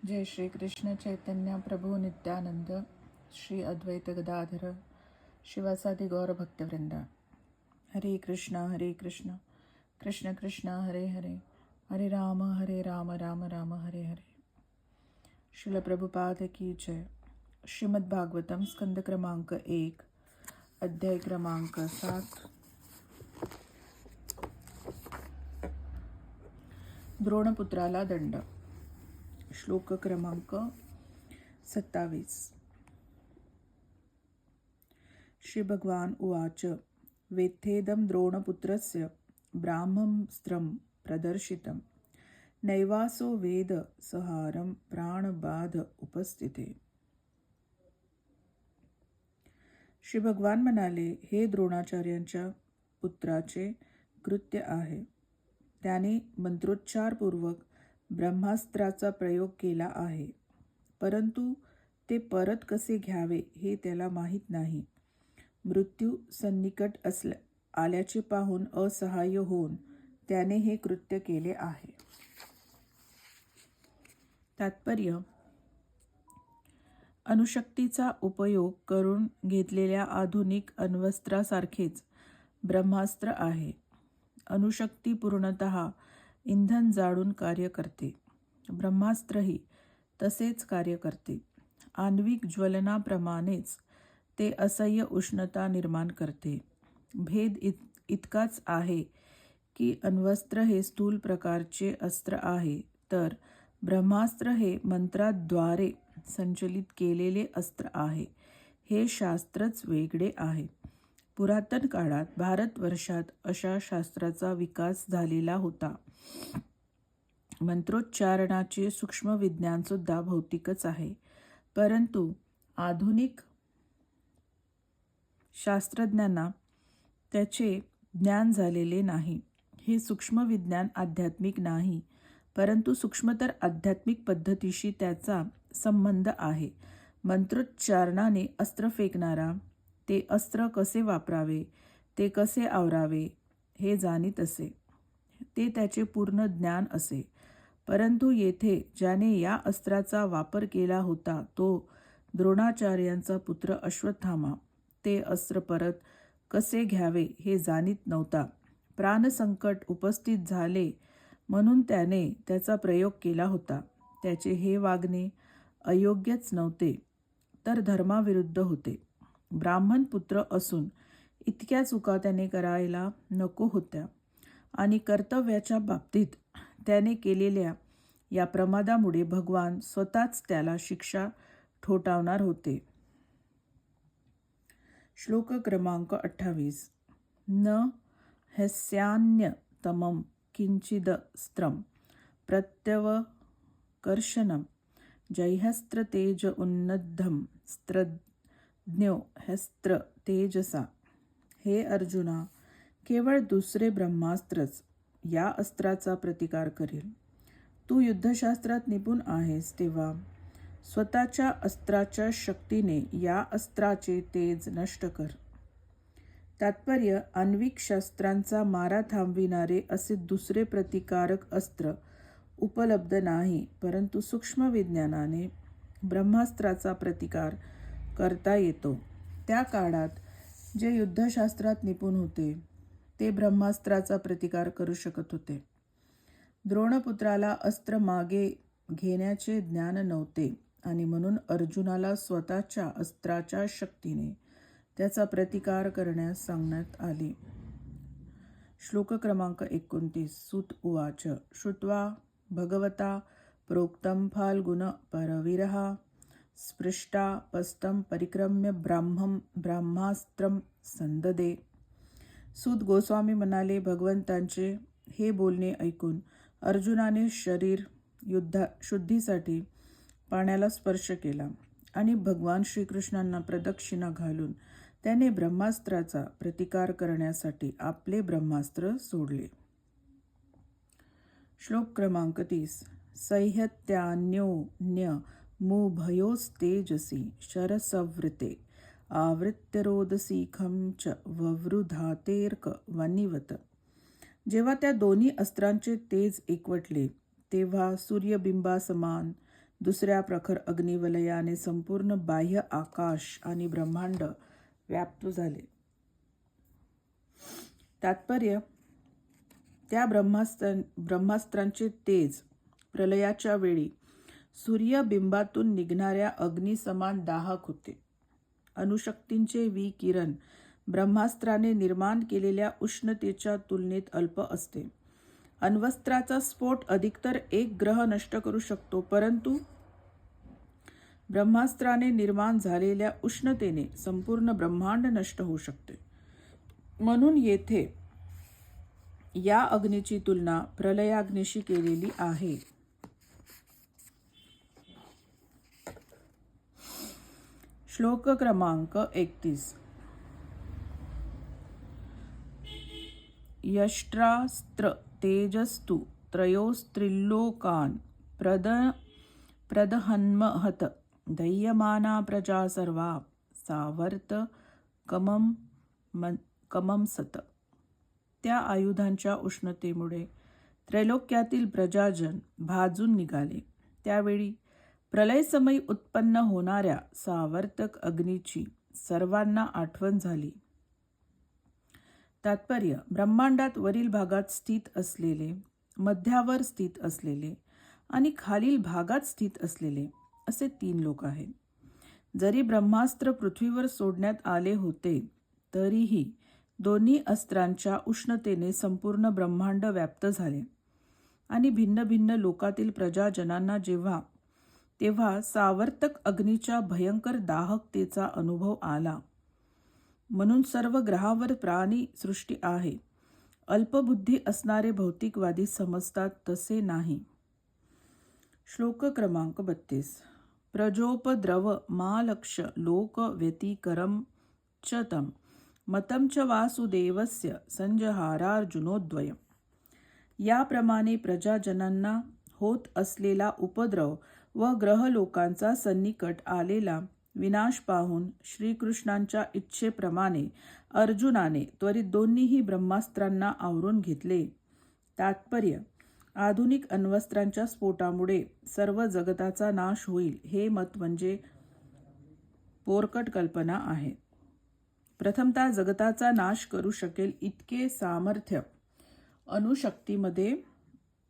जय श्री कृष्ण चैतन्य प्रभु नित्यानंद श्री अद्वैत गदाधर शिवासादि गौर भक्तवृंद। हरे कृष्णा कृष्ण कृष्ण हरे हरे, हरे राम राम राम हरे हरे। श्रील प्रभुपाद की जय। श्रीमद् भागवतम स्कंद क्रमांक 1 अध्याय क्रमांक 7। द्रोणपुत्राला दंड। श्लोक क्रमांक 27। श्री भगवान उवाच वेत्थेदं द्रोणपुत्रस्य ब्राह्मस्त्रं प्रदर्शितं नैवासो वेद सहारं प्राणबाध उपस्थिते। श्री भगवान म्हणाले, हे द्रोणाचार्यांच्या पुत्राचे कृत्य आहे. त्याने मंत्रोच्चारपूर्वक ब्रह्मास्त्राचा प्रयोग केला आहे, परंतु ते परत कसे घ्यावे हे त्याला माहीत नाही. मृत्यू सन्निकट आल्याचे पाहून असहाय्य होऊन त्याने हे कृत्य केले आहे. तात्पर्य: अणुशक्तीचा उपयोग करून घेतलेल्या आधुनिक अण्वस्त्रासारखेच ब्रह्मास्त्र आहे. अणुशक्ती पूर्णतः इंधन जाळून कार्य करते. ब्रह्मास्त्रही तसेच कार्य करते. आण्विक ज्वलनाप्रमाणेच ते असह्य उष्णता निर्माण करते. भेद इतकाच आहे की अण्वस्त्र हे स्थूल प्रकारचे अस्त्र आहे, तर ब्रह्मास्त्र हे मंत्राद्वारे संचलित केलेले अस्त्र आहे. हे शास्त्रच वेगळे आहे. पुरातन काळात भारतवर्षात अशा शास्त्राचा विकास झालेला होता. मंत्रोच्चारणाचे सूक्ष्म विज्ञान सुद्धा भौतिकच आहे, परंतु आधुनिक शास्त्रज्ञांना त्याचे ज्ञान झालेले नाही. हे सूक्ष्म विज्ञान आध्यात्मिक नाही, परंतु सूक्ष्मतर आध्यात्मिक पद्धतीशी त्याचा संबंध आहे. मंत्रोच्चारणाने अस्त्र फेकणारा ते अस्त्र कसे वापरावे, ते कसे आवरावे हे जाणीत असे. ते त्याचे पूर्ण ज्ञान असे. परंतु येथे ज्याने या अस्त्राचा वापर केला होता तो द्रोणाचार्यांचा पुत्र अश्वत्थामा ते अस्त्र परत कसे घ्यावे हे जाणीत नव्हता. प्राणसंकट उपस्थित झाले म्हणून त्याने त्याचा प्रयोग केला होता. त्याचे हे वागणे अयोग्यच नव्हते, तर धर्माविरुद्ध होते. ब्राह्मण पुत्र असून इतक्या चुका त्याने करायला नको होत्या, आणि कर्तव्याच्या बाबतीत त्याने केलेल्या या प्रमादामुळे भगवान स्वतःच त्याला शिक्षा ठोठावणार होते. श्लोक क्रमांक 28। न ह्यस्यान्यतमं किंचिदस्त्रं प्रत्यवकर्षणं जैहस्त्र तेज उन्नद्धं स्त्रज्ञो ह्यस्त्र तेजसा। हे अर्जुना, केवळ दुसरे ब्रह्मास्त्रच या अस्त्राचा प्रतिकार करेल. तू युद्धशास्त्रात निपुण आहेस, तेव्हा स्वतःच्या अस्त्राच्या शक्तीने या अस्त्राचे तेज नष्ट कर. तात्पर्य: आण्विक शस्त्रांचा मारा थांबविणारे असे दुसरे प्रतिकारक अस्त्र उपलब्ध नाही, परंतु सूक्ष्म विज्ञानाने ब्रह्मास्त्राचा प्रतिकार करता येतो. त्या काळात जे युद्धशास्त्रात निपुण होते ते ब्रह्मास्त्राचा प्रतिकार करू शकत होते. द्रोणपुत्राला अस्त्र मागे घेण्याचे ज्ञान नव्हते, आणि म्हणून अर्जुनाला स्वतःच्या अस्त्राच्या शक्तीने त्याचा प्रतिकार करण्यास सांगण्यात आले. श्लोक क्रमांक 29। सूत उवाच श्रुत्वा भगवता प्रोक्तं फाल्गुन परवीरः स्पृष्टा पस्तं परिक्रम्य ब्रह्मास्त्रं संददे। सूत गोस्वामी म्हणाले, भगवंतांचे हे बोलणे ऐकून अर्जुनाने शरीर शुद्धीसाठी पाण्याला स्पर्श केला, आणि भगवान श्रीकृष्णांना प्रदक्षिणा घालून त्याने ब्रह्मास्त्राचा प्रतिकार करण्यासाठी आपले ब्रह्मास्त्र सोडले. श्लोक क्रमांक 30। सह्यत्यान्योन्यमुभयोस्तेजसि शरसंवृते आवृत्य रोदसीखं च ववृधातेर्क वनिवत। जेव्हा त्या दोन्ही अस्त्रांचे तेज एकवटले, तेव्हा सूर्यबिंबासमान दुसऱ्या प्रखर अग्निवलयाने संपूर्ण बाह्य आकाश आणि ब्रह्मांड व्याप्त झाले. तात्पर्य, त्या ब्रह्मास्त्रांचे तेज प्रलयाच्या वेळी सूर्यबिंबातून निघणाऱ्या अग्निसमान दाहक होते. अणुशक्तींचे विकिरण ब्रह्मास्त्राने निर्माण केलेल्या उष्णतेच्या तुलनेत अल्प असते. अण्वस्त्राचा स्फोट अधिकतर एक ग्रह नष्ट करू शकतो, परंतु ब्रह्मास्त्राने निर्माण झालेल्या उष्णतेने संपूर्ण ब्रह्मांड नष्ट होऊ शकते. म्हणून येथे या अग्नीची तुलना प्रलयाग्नीशी केलेली आहे. श्लोक क्रमांक 31. यष्ट्रास्त्र तेजस्तु त्रयोस्त्रिल्लोकान् प्रदहन्महत दह्यमाना प्रजा सर्वा सावर्त कमंसत. त्या आयुधांच्या उष्णतेमुळे त्रैलोक्यातील प्रजाजन भाजून निघाले. त्यावेळी प्रलयसमयी उत्पन्न होणाऱ्या सावर्तक अग्नीची सर्वांना आठवण झाली. तात्पर्य, ब्रह्मांडात वरील भागात स्थित असलेले, मध्यावर स्थित असलेले आणि खालील भागात स्थित असलेले असे 3 लोक आहेत. जरी ब्रह्मास्त्र पृथ्वीवर सोडण्यात आले होते तरीही दोन्ही अस्त्रांच्या उष्णतेने संपूर्ण ब्रह्मांड व्याप्त झाले आणि भिन्न भिन्न लोकातील प्रजाजनांना तेव्हा सावर्तक अग्नीच्या भयंकर दाहकतेचा अनुभव आला. म्हणून सर्व ग्रहावर प्राणी सृष्टी आहे. अल्पबुद्धी असणारे भौतिकवादी समजतात तसे नाही. श्लोक क्रमांक 32. प्रजोपद्रव मालक्ष लोक व्यतिकरम च तम मतं च वासुदेवस्य संजहारार्जुनोद्वयम्. याप्रमाणे प्रजाजनांना होत असलेला उपद्रव व ग्रहलोकांचा सन्निकट आलेला विनाश पाहून श्रीकृष्णांच्या इच्छेप्रमाणे अर्जुनाने त्वरित दोन्हीही ब्रह्मास्त्रांना आवरून घेतले. तात्पर्य, आधुनिक अण्वस्त्रांच्या स्फोटामुळे सर्व जगताचा नाश होईल हे मत म्हणजे पोरकट कल्पना आहे. प्रथमतः जगताचा नाश करू शकेल इतके सामर्थ्य अणुशक्तीमध्ये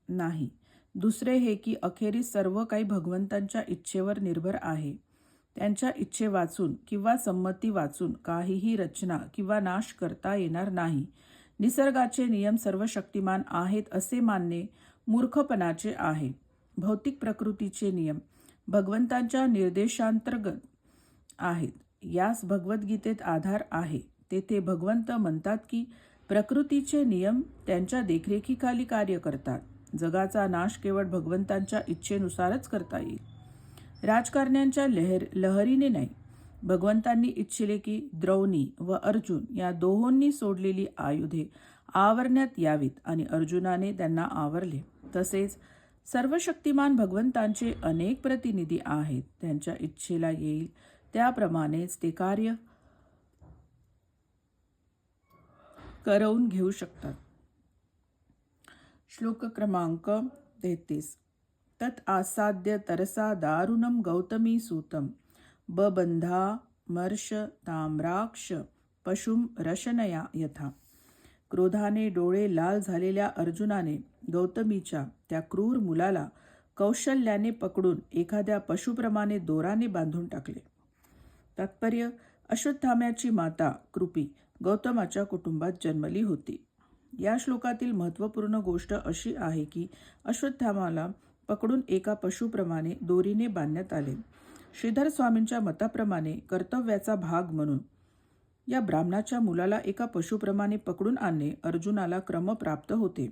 नाही. दुसरे हे की अखेरीस सर्व काही भगवंतांच्या इच्छेवर निर्भर आहे. त्यांच्या इच्छे वाचून किंवा संमती वाचून काहीही रचना किंवा नाश करता येणार नाही. निसर्गाचे नियम सर्व शक्तिमान आहेत असे मानणे मूर्खपणाचे आहे. भौतिक प्रकृतीचे नियम भगवंतांच्या निर्देशांतर्गत आहेत. यास भगवद्गीतेत आधार आहे. तेथे भगवंत म्हणतात की प्रकृतीचे नियम त्यांच्या देखरेखीखाली कार्य करतात. जगाचा नाश केवळ भगवंतांच्या इच्छेनुसारच करता येईल, राजकारण्यांच्या लहरीने नाही. भगवंतांनी इच्छिले की द्रौणी व अर्जुन या दोहोंनी सोडलेली आयुधे आवरण्यात यावीत आणि अर्जुनाने त्यांना आवरले. तसेच सर्व शक्तिमान भगवंतांचे अनेक प्रतिनिधी आहेत. त्यांच्या इच्छेला येईल त्याप्रमाणेच ते कार्य करवून घेऊ शकतात. श्लोक क्रमांक 33. तत् आसाद्य तरसा दारुणम गौतमी सूतम बबंधामर्ष ताम्राक्ष पशुम रशनया यथा. क्रोधाने डोळे लाल झालेल्या अर्जुनाने गौतमीच्या त्या क्रूर मुलाला कौशल्याने पकडून एखाद्या पशुप्रमाणे दोराने बांधून टाकले. तात्पर्य, अश्वत्थाम्याची माता कृपी गौतमाच्या कुटुंबात जन्मली होती. या श्लोकातील महत्त्वपूर्ण गोष्ट अशी आहे की अश्वत्थामाला पकडून एका पशुप्रमाणे दोरीने बांधण्यात आले. श्रीधर स्वामींच्या मताप्रमाणे कर्तव्याचा भाग म्हणून या ब्राह्मणाच्या मुलाला एका पशुप्रमाणे पकडून आणणे अर्जुनाला क्रमप्राप्त होते.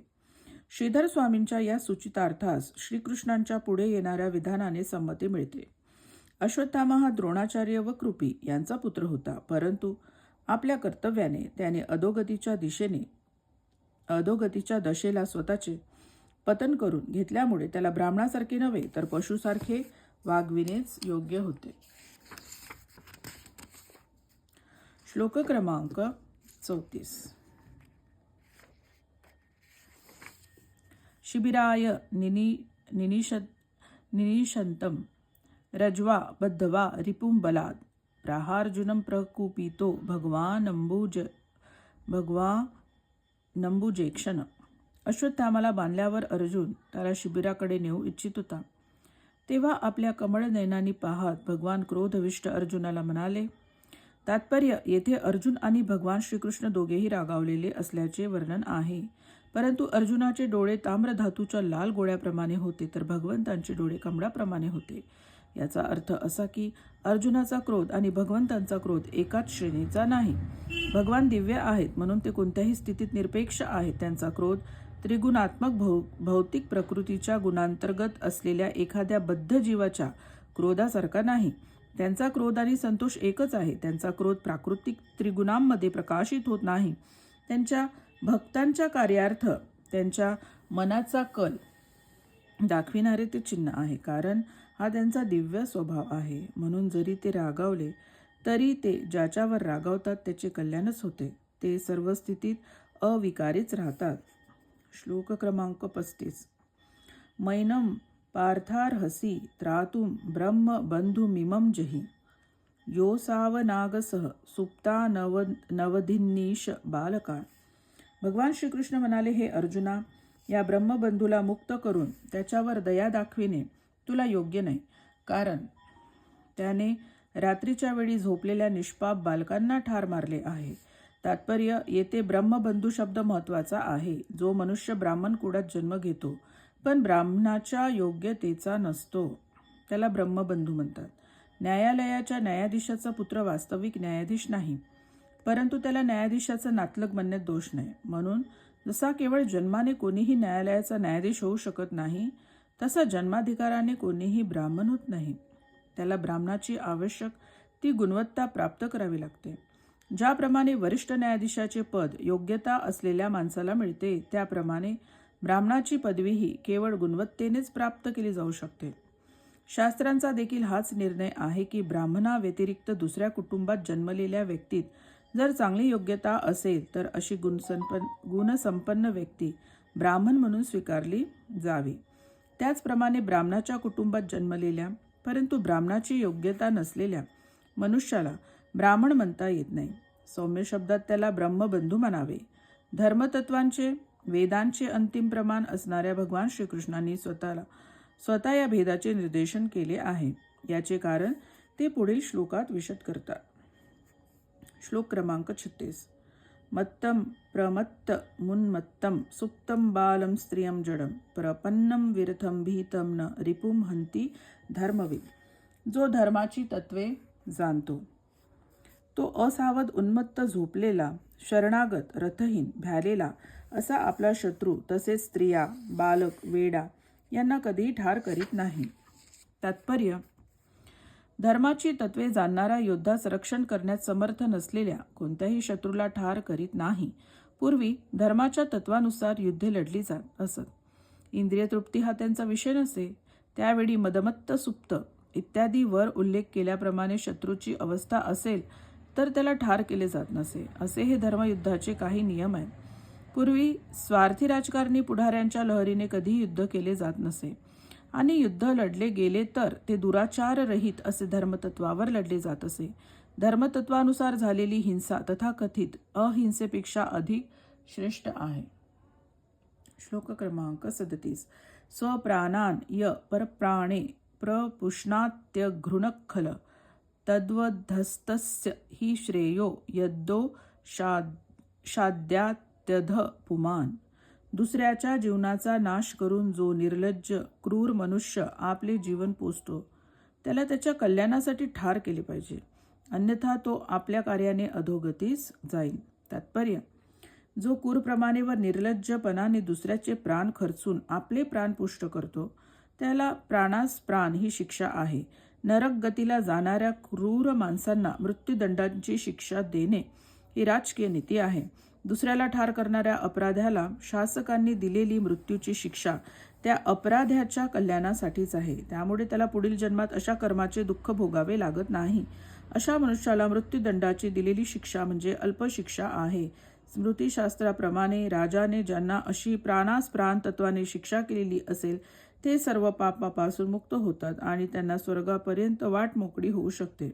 श्रीधर स्वामींच्या या सूचितार्थास श्रीकृष्णांच्या पुढे येणाऱ्या विधानाने संमती मिळते. अश्वत्थामा हा द्रोणाचार्य व कृपी यांचा पुत्र होता, परंतु आपल्या कर्तव्याने त्याने अधोगतीच्या दशेला स्वतःचे पतन करून घेतल्यामुळे त्याला ब्राह्मणासारखे नव्हे तर पशुसारखे वागविणेच योग्य होते. श्लोक क्रमांक 34. शिबिराय निनिशंतम रज्वा बद्धवा रिपुं बलाद प्राहार्जुनं प्रकुपितो भगवानंबुजेक्षण. अश्वत्थामाला बांधल्यावर अर्जुन त्याला शिबिराकडे नेऊ इच्छित होता. तेव्हा आपल्या कमळ नयनांनी पाहत भगवान क्रोधविष्ट अर्जुनाला म्हणाले. तात्पर्य, येथे अर्जुन आणि भगवान श्रीकृष्ण दोघेही रागावलेले असल्याचे वर्णन आहे. परंतु अर्जुनाचे डोळे ताम्रधातूच्या लाल गोळ्याप्रमाणे होते तर भगवंतांचे डोळे कमळाप्रमाणे होते. याचा अर्थ असा की अर्जुनाचा क्रोध आणि भगवंतांचा क्रोध एकाच श्रेणीचा नाही. भगवान दिव्य आहेत म्हणून ते कोणत्याही स्थितीत निरपेक्ष आहेत. त्यांचा क्रोध त्रिगुणात्मक भौतिक प्रकृतीच्या गुणांतर्गत असलेल्या एखाद्या बद्ध जीवाच्या क्रोधासारखा नाही. त्यांचा क्रोध आणि संतोष एकच आहे. त्यांचा क्रोध प्राकृतिक त्रिगुणांमध्ये प्रकाशित होत नाही. त्यांच्या भक्तांच्या कार्यार्थ त्यांच्या मनाचा कल दाखविणारे ते चिन्ह आहे, कारण हा त्यांचा दिव्य स्वभाव आहे. म्हणून जरी ते रागावले तरी ते ज्याच्यावर रागावतात त्याचे कल्याणच होते. ते सर्व स्थितीत अविकारीच राहतात. श्लोक क्रमांक 35. मैनम पार्थार्हसि त्रातुं ब्रह्म बंधुमिमं जहि योसावनागसह सुप्ता नवधिन्नीश बालकान. भगवान श्रीकृष्ण म्हणाले, हे अर्जुना, या ब्रह्मबंधूला मुक्त करून त्याच्यावर दया दाखविणे तुला योग्य नाही, कारण त्याने रात्रीच्या वेळी झोपलेल्या निष्पाप बालकांना ठार मारले आहे. तात्पर्य, येथे ब्रह्मबंधू शब्द महत्त्वाचा आहे. जो मनुष्य ब्राह्मण कुळात जन्म घेतो पण ब्राह्मणाच्या योग्यतेचा नसतो त्याला ब्रह्मबंधू म्हणतात. न्यायालयाच्या न्यायाधीशाचा पुत्र वास्तविक न्यायाधीश नाही, परंतु त्याला न्यायाधीशाचा नातलग म्हणण्यात दोष नाही. म्हणून जसा केवळ जन्माने कोणीही न्यायालयाचा न्यायाधीश होऊ शकत नाही, तसा जन्माधिकाराने कोणीही ब्राह्मण होत नाही. त्याला ब्राह्मणाची आवश्यक ती गुणवत्ता प्राप्त करावी लागते. ज्याप्रमाणे वरिष्ठ न्यायाधीशाचे पद योग्यता असलेल्या माणसाला मिळते, त्याप्रमाणे ब्राह्मणाची पदवीही केवळ गुणवत्तेनेच प्राप्त केली जाऊ शकते. शास्त्रांचा देखील हाच निर्णय आहे की ब्राह्मणा व्यतिरिक्त दुसऱ्या कुटुंबात जन्मलेल्या व्यक्तीत जर चांगली योग्यता असेल तर अशी गुणसंपन्न व्यक्ती ब्राह्मण म्हणून स्वीकारली जावी. त्याचप्रमाणे ब्राह्मणाच्या कुटुंबात जन्मलेल्या परंतु ब्राह्मणाची योग्यता नसलेल्या मनुष्याला ब्राह्मण म्हणता येत नाही. सौम्य शब्दात त्याला ब्रह्मबंधू म्हणावे. धर्मतत्वांचे वेदांचे अंतिम प्रमाण असणाऱ्या भगवान श्रीकृष्णांनी स्वतः या भेदाचे निर्देशन केले आहे. याचे कारण ते पुढील श्लोकात विशद करतात. श्लोक क्रमांक 36. मत्तम प्रमत्त मुन्मत्तम सुप्तम बालम स्त्रियम जडम प्रपन्नम विरथम भीतम न रिपुम हंती धर्मविद. जो धर्माची तत्वे जाणतो तो असावध उन्मत्त झोपलेला शरणागत रथहीन भ्यालेला असा आपला शत्रू तसेच स्त्रिया बालक वेडा यांना कधीही ठार करीत नाही. तात्पर्य, धर्माची तत्वे जाणणारा योद्धा संरक्षण करण्यात समर्थ नसलेल्या कोणत्याही शत्रूला ठार करीत नाही. पूर्वी धर्माच्या तत्वानुसार युद्धे लढली जात असत. इंद्रिय तृप्ती हा त्यांचा विषय नसे. त्यावेळी मदमत्त सुप्त इत्यादी वर उल्लेख केल्याप्रमाणे शत्रूची अवस्था असेल तर त्याला ठार केले जात नसे. असे हे धर्मयुद्धाचे काही नियम आहेत. पूर्वी स्वार्थी राजकारणी पुढाऱ्यांच्या लहरीने कधीही युद्ध केले जात नसे आणि युद्ध लढले गेले तर ते दुराचाररहित असे धर्मतत्वावर लढले जात असे. धर्मतत्वानुसार झालेली हिंसा तथाकथित अहिंसेपेक्षा अधिक श्रेष्ठ आहे. श्लोक क्रमांक 37. स्वप्राणान य परप्राणे प्रपुष्णात्यघृणखल तद्वधस्तस्य हि श्रेयो यद्दो शाद्यात्यध पुमान. दुसऱ्याच्या जीवनाचा नाश करून जो निर्लज्ज क्रूर मनुष्य आपले जीवन पोसतो त्याला त्याच्या कल्याणासाठी ठार केले पाहिजे, अन्यथा तो आपल्या कार्याने अधोगतीस जाईल. तात्पर्य, जो क्रूरप्रमाणे व निर्लज्जपणाने दुसऱ्याचे प्राण खर्चून आपले प्राण पुष्ट करतो त्याला प्राणास प्राण ही शिक्षा आहे. नरक गतीला जाणाऱ्या क्रूर माणसांना मृत्यूदंडाची शिक्षा देणे ही राजकीय नीती आहे. दुसऱ्याला ठार करणाऱ्या अपराध्याला शासकांनी दिलेली मृत्यूची शिक्षा त्या अपराध्याच्या कल्याणासाठीच आहे. त्यामुळे त्याला पुढील जन्मात अशा कर्माचे दुःख भोगावे लागत नाही. अशा मनुष्याला मृत्यूदंडाची दिलेली शिक्षा म्हणजे अल्पशिक्षा आहे. स्मृतिशास्त्राप्रमाणे राजाने ज्यांना अशी प्राणास प्राण तत्वाने शिक्षा केलेली असेल ते सर्व पापापासून मुक्त होतात आणि त्यांना स्वर्गापर्यंत वाट मोकळी होऊ शकते.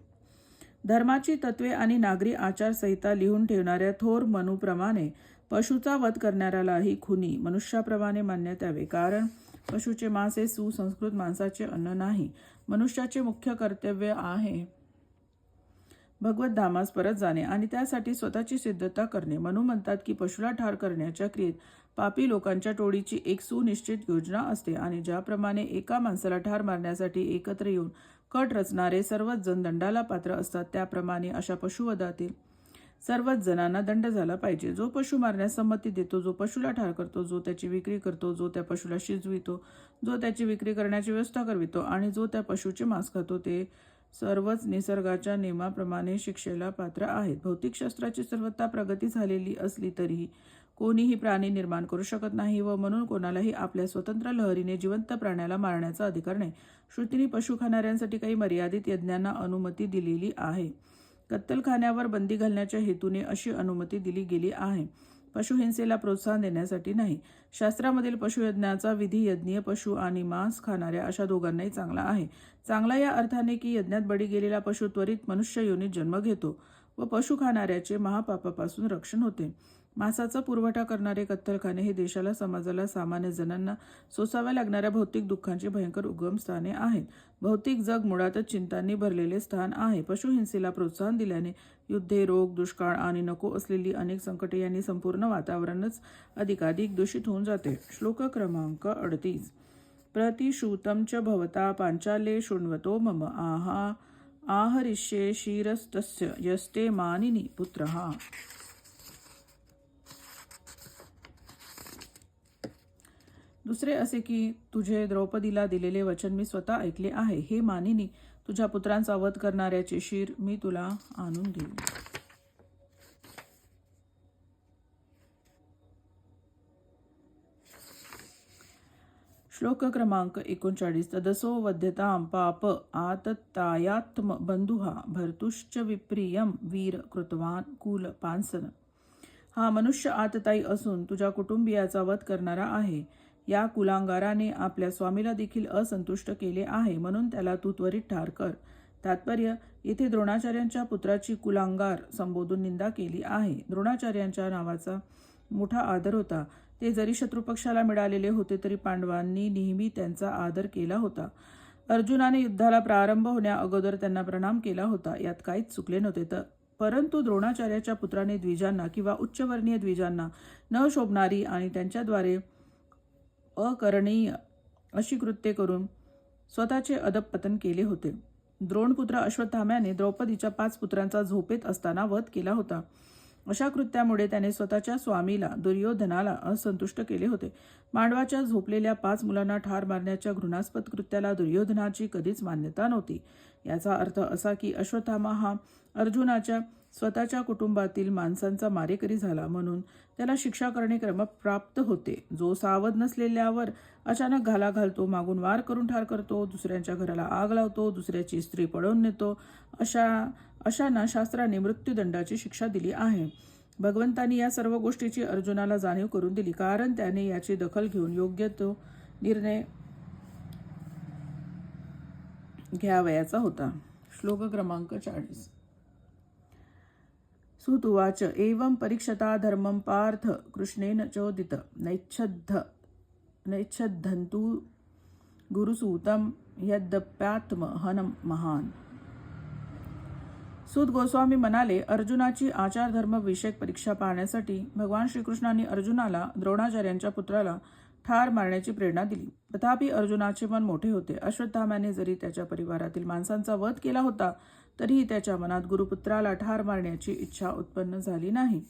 धर्माची तत्वे आणि नागरी आचारसंहिता लिहून ठेवणाऱ्या थोर मनूप्रमाणे पशूचा वध करणाऱ्यालाही खुनी मनुष्याप्रमाणे मानण्यात यावे, कारण पशूचे मांस हे सुसंस्कृत माणसाचे अन्न नाही. मनुष्याचे मुख्य कर्तव्य आहे भगवत धामास परत जाणे आणि त्यासाठी स्वतःची सिद्धता करणे. मनू म्हणतात की पशुला ठार करण्याच्या क्रियेत पापी लोकांच्या टोळीची एक सुनिश्चित योजना असते आणि ज्याप्रमाणे एका माणसाला ठार मारण्यासाठी एकत्र येऊन कट रचणारे सर्वच जण दंडाला पात्र असतात, त्याप्रमाणे अशा पशुवधातील सर्वच जणांना दंड झाला पाहिजे. जो पशु मारण्यास संमती देतो, जो पशुला ठार करतो, जो त्याची विक्री करतो, जो त्या पशुला शिजवितो, जो त्याची विक्री करण्याची व्यवस्था करवितो आणि जो त्या पशुचे मांस खातो, ते सर्वच निसर्गाच्या नियमाप्रमाणे शिक्षेला पात्र आहेत. भौतिकशास्त्राची सर्वथा प्रगती झालेली असली तरीही कोणीही प्राणी निर्माण करू शकत नाही व म्हणून कोणालाही आपल्या स्वतंत्र लहरीने जिवंत प्राण्याला मारण्याचा अधिकार नाही. श्रुतीने पशु खाणाऱ्यांसाठी काही मर्यादित यज्ञांना अनुमती दिलेली आहे. कत्तलखान्यावर बंदी घालण्याच्या हेतूने अशी अनुमती दिली गेली आहे, पशुहिंसेला प्रोत्साहन देण्यासाठी नाही. शास्त्रामधील पशुयज्ञाचा विधी यज्ञीय पशु आणि मांस खाणाऱ्या अशा दोघांनाही चांगला आहे. चांगला या अर्थाने की यज्ञात बळी गेलेला पशु त्वरित मनुष्य योनीत जन्म घेतो व पशु खाणाऱ्याचे महापापापासून रक्षण होते. मांसाचा पुरवठा करणारे कत्तलखाने हे देशाला, समाजाला, सामान्य जणांना सोसाव्या लागणाऱ्या भौतिक दुःखांची भयंकर उगमस्थाने आहेत. भौतिक जग मुळातच चिंतांनी भरलेले स्थान आहे. पशुहिंसेला प्रोत्साहन दिल्याने युद्धे, रोग, दुष्काळ आणि नको असलेली अनेक संकटे यांनी संपूर्ण वातावरणच अधिकाधिक दूषित होऊन जाते. श्लोक क्रमांक 38. प्रतिश्रुतं च भवता पांचाले शृण्वतो मम आहरिष्ये शिरस्तस्य यस्ते मानिनी पुत्रः. दुसरे असे की तुझे द्रौपदीला दिलेले वचन मी स्वतः ऐकले आहे. हे मानिनी, तुझ्या पुत्रांचा वध करणाऱ्याचे शिर मी तुला आणून देईन. श्लोक क्रमांक 39. तदसो वध्यतां पाप आततायात्म बंधुहा भर्तुश्च विप्रियम वीर कृतवान कुल पांसन. हा मनुष्य आतताई असून तुझ्या कुटुंबियाचा वध करणारा आहे. या कुलांगाराने आपल्या स्वामीला देखील असंतुष्ट केले आहे, म्हणून त्याला तू त्वरित ठार कर. तात्पर्य: येथे द्रोणाचार्यांच्या पुत्राची कुलांगार संबोधून निंदा केली आहे. द्रोणाचार्यांच्या नावाचा मोठा आदर होता. ते जरी शत्रुपक्षाला मिळालेले होते तरी पांडवांनी नेहमी त्यांचा आदर केला होता. अर्जुनाने युद्धाला प्रारंभ होण्या अगोदर त्यांना प्रणाम केला होता, यात काहीच चुकले नव्हते. परंतु द्रोणाचार्याच्या पुत्राने द्विजांना किंवा उच्चवर्णीय द्विजांना न शोभणारी आणि त्यांच्याद्वारे अकरणीय अशी कृत्ये करून स्वतःचे अधःपतन केले होते. द्रोणपुत्र अश्वत्थाम्याने द्रौपदीच्या 5 पुत्रांचा झोपेत असताना वध केला होता. अशा कृत्यामुळे त्याने स्वतःच्या स्वामीला दुर्योधनाला असंतुष्ट केले होते. मांडवाच्या झोपलेल्या 5 मुलांना ठार मारण्याच्या घृणास्पद कृत्याला दुर्योधनाची कधीच मान्यता नव्हती. याचा अर्थ असा की अश्वत्थामा हा अर्जुनाच्या स्वतःच्या कुटुंबातील माणसांचा मारेकरी झाला, म्हणून त्याला शिक्षा करणे क्रमप्राप्त होते. जो सावध नसलेल्यावर अचानक घाला घालतो, मागून वार करून ठार करतो, दुसऱ्यांच्या घराला आग लावतो, दुसऱ्याची स्त्री पळवून नेतो, अशांना शास्त्राने मृत्यूदंडाची शिक्षा दिली आहे. भगवंतांनी या सर्व गोष्टीची अर्जुनाला जाणीव करून दिली, कारण त्याने याची दखल घेऊन योग्य तो निर्णय घ्यावयाचा होता. श्लोक क्रमांक 40. सुतुवाच एवं परीक्षता धर्मं पार्थ कृष्णेन चोदित नैच्छद्धन्तु गुरुसूतं यद्यप्यात्महनं महान. सूत गोस्वामी म्हणाले, अर्जुनाची आचारधर्म विषयक परीक्षा पाहण्यासाठी भगवान श्रीकृष्णांनी अर्जुनाला द्रोणाचार्यांच्या पुत्राला ठार मारण्याची प्रेरणा दिली. तथापि अर्जुनाचे मन मोठे होते. अश्वत्थाम्याने जरी त्याच्या परिवारातील माणसांचा वध केला होता तरीही त्याच्या मनात गुरुपुत्राला ठार मारण्याची इच्छा उत्पन्न झाली नाही.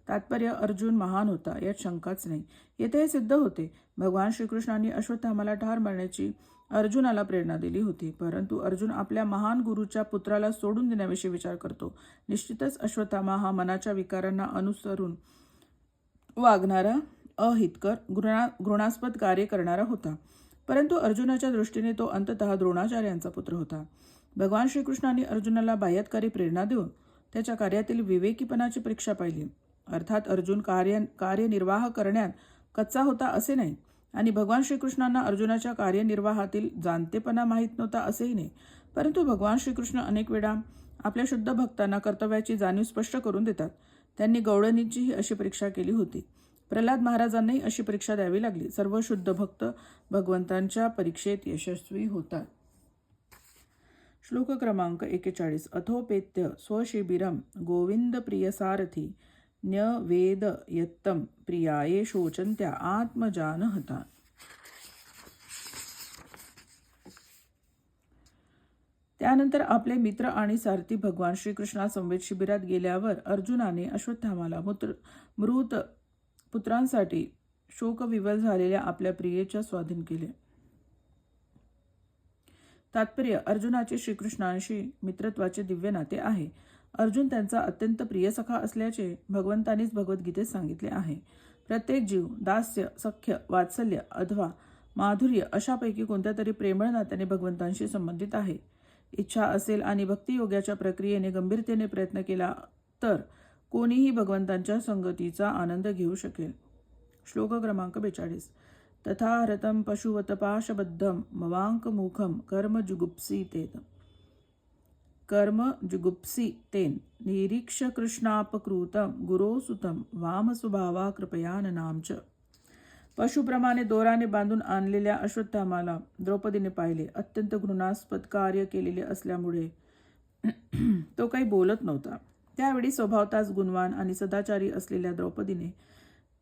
तात्पर्य: अर्जुन महान होता, यात शंकाच नाही. येथे हे सिद्ध होते. भगवान श्रीकृष्णांनी अश्वत्थामाला ठार मारण्याची अर्जुनाला प्रेरणा दिली होती, परंतु अर्जुन आपल्या महान गुरुच्या पुत्राला सोडून देण्याविषयी विचार करतो. निश्चितच अश्वत्थामा हा मनाच्या विकारांना अनुसरून वागणारा, अहितकर, घृणास्पद कार्य करणारा होता. परंतु अर्जुनाच्या दृष्टीने तो अंततः द्रोणाचार्यांचा पुत्र होता. भगवान श्रीकृष्णांनी अर्जुनाला बाह्यकारी प्रेरणा देऊन त्याच्या कार्यातील विवेकीपणाची परीक्षा पाहिली. अर्थात अर्जुन कार्यनिर्वाह करण्यात कच्चा होता असे नाही. आणि भगवान श्रीकृष्णांना अर्जुनाच्या कार्यनिर्वाहातील जाणतेपणा माहीत नव्हता असेही नाही. परंतु भगवान श्रीकृष्ण अनेक वेळा आपल्या शुद्ध भक्तांना कर्तव्याची जाणीव स्पष्ट करून देतात. त्यांनी गौडनीचीही अशी परीक्षा केली होती. प्रल्हाद महाराजांनाही अशी परीक्षा द्यावी लागली. सर्व शुद्ध भक्त भगवंतांच्या परीक्षेत यशस्वी होतात. श्लोक क्रमांक 41. अथोपेत्य स्वशिबिरम गोविंद प्रियसारथी न्यवेद यत्तम प्रियाये शोचन्त्या आत्मजानहता. त्यानंतर आपले मित्र आणि सारथी भगवान श्रीकृष्णा समवेत शिबिरात गेल्यावर अर्जुनाने अश्वत्थामाला मृत पुत्रांसाठी शोकविवल झालेल्या आपल्या प्रियेच्या स्वाधीन केले. तात्पर्य: अर्जुनाचे श्रीकृष्णांशी मित्रत्वाचे दिव्य नाते आहे. अर्जुन त्यांचा अत्यंत प्रिय सखा असल्याचे भगवंतानीच भगवद्गीतेत सांगितले आहे. प्रत्येक जीव दास्य, सख्य, वात्सल्य अथवा माधुर्य अशापैकी कोणत्या तरी प्रेमळ नात्याने भगवंतांशी संबंधित आहे. इच्छा असेल आणि भक्तियोगाच्या प्रक्रियेने गंभीरतेने प्रयत्न केला तर कोणीही भगवंतांच्या संगतीचा आनंद घेऊ शकेल. श्लोक क्रमांक 42. तथा हरतं पशुवत पाशबद्धं मवाङ्कमुखं कर्मजुगुप्सितेन निरीक्ष कृष्णापकृतं गुरोसुतं वामस्वभावा कृपया ननामच. पशुप्रमाणे दोराने बांधून आणलेल्या अश्वत्थामाला द्रौपदीने पाहिले. अत्यंत घृणास्पद कार्य केलेले असल्यामुळे तो काही बोलत नव्हता. त्यावेळी स्वभावताच गुणवान आणि सदाचारी असलेल्या द्रौपदीने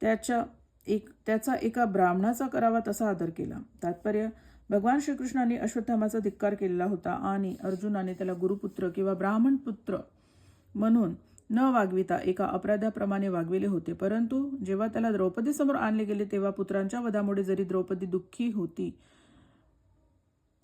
त्याचा एका ब्राह्मणाचा करावा तसा आदर केला. तात्पर्य: भगवान श्रीकृष्णाने अश्वत्थामाचा धिक्कार केलेला होता आणि अर्जुनाने त्याला गुरुपुत्र किंवा ब्राह्मणपुत्र म्हणून न वागविता एका अपराध्याप्रमाणे वागविले होते. परंतु जेव्हा त्याला द्रौपदीसमोर आणले गेले तेव्हा पुत्रांच्या वधामुळे जरी द्रौपदी दुःखी होती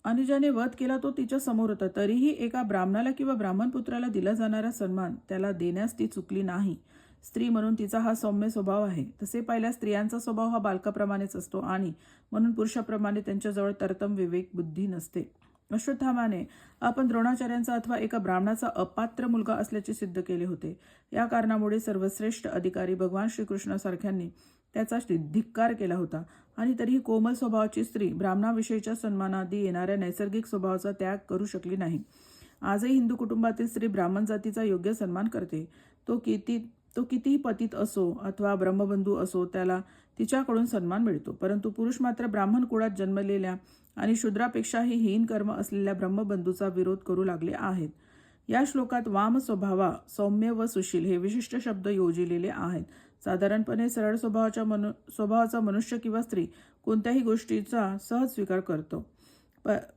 आणि ज्याने वध केला तो तिच्या समोर होता, तरीही एका ब्राह्मणाला किंवा ब्राह्मणपुत्राला दिला जाणारा सन्मान त्याला देण्यास ती चुकली नाही. स्त्री म्हणून तिचा हा सौम्य स्वभाव आहे. तसे पाहिल्यास स्त्रियांचा स्वभाव हा बालकाप्रमाणेच असतो आणि म्हणून पुरुषाप्रमाणे त्यांच्याजवळ तरतम विवेक बुद्धी नसते. अश्वत्थामाने आपण द्रोणाचार्यांचा अथवा एका ब्राह्मणाचा अपात्र मुलगा असल्याचे सिद्ध केले होते. या कारणामुळे सर्वश्रेष्ठ अधिकारी भगवान श्रीकृष्णासारख्यांनी त्याचा धिक्कार केला होता आणि तरीही कोमल स्वभावाची स्त्री ब्राह्मणाविषयीच्या सन्मानादी येणाऱ्या नैसर्गिक स्वभावाचा त्याग करू शकली नाही. आजही हिंदू कुटुंबातील स्त्री ब्राह्मण जातीचा योग्य सन्मान करते. तो कितीही पतित असो अथवा ब्रह्मबंधू असो, त्याला तिच्याकडून सन्मान मिळतो. परंतु पुरुष मात्र ब्राह्मण कुळात जन्मलेल्या आणि शूद्रापेक्षाही हीन कर्म असलेल्या ब्रह्मबंधूचा विरोध करू लागले आहेत. या श्लोकात वाम स्वभावा, सौम्य व सुशील हे विशिष्ट शब्द योजिलेले आहेत. साधारणपणे सरळ स्वभावाचा मनुष्य किंवा स्त्री कोणत्याही गोष्टीचा सहज स्वीकार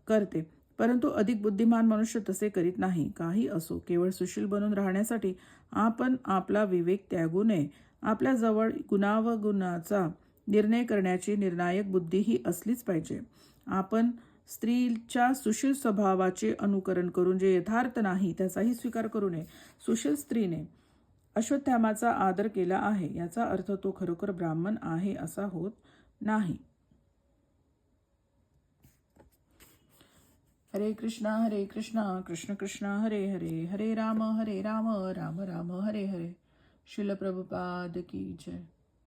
करते. परंतु अधिक बुद्धिमान मनुष्य तसे करीत नाही. काही असो, केवळ सुशील बनून राहण्यासाठी आपण आपला विवेक त्यागू नये. आपल्या जवळ गुणावगुणाचा निर्णय करण्याची निर्णायक बुद्धी ही असलीच पाहिजे. आपण स्त्रीच्या सुशील स्वभावाचे अनुकरण करून जे यथार्थ नाही त्याचाही स्वीकार करू नये. सुशील स्त्रीने अश्वत्थामाचा आदर केला आहे याचा अर्थ तो खरोखर ब्राह्मण आहे असा होत नाही. हरे कृष्णा कृष्ण कृष्ण हरे हरे, हरे राम राम राम हरे हरे. श्रील प्रभुपाद की जय.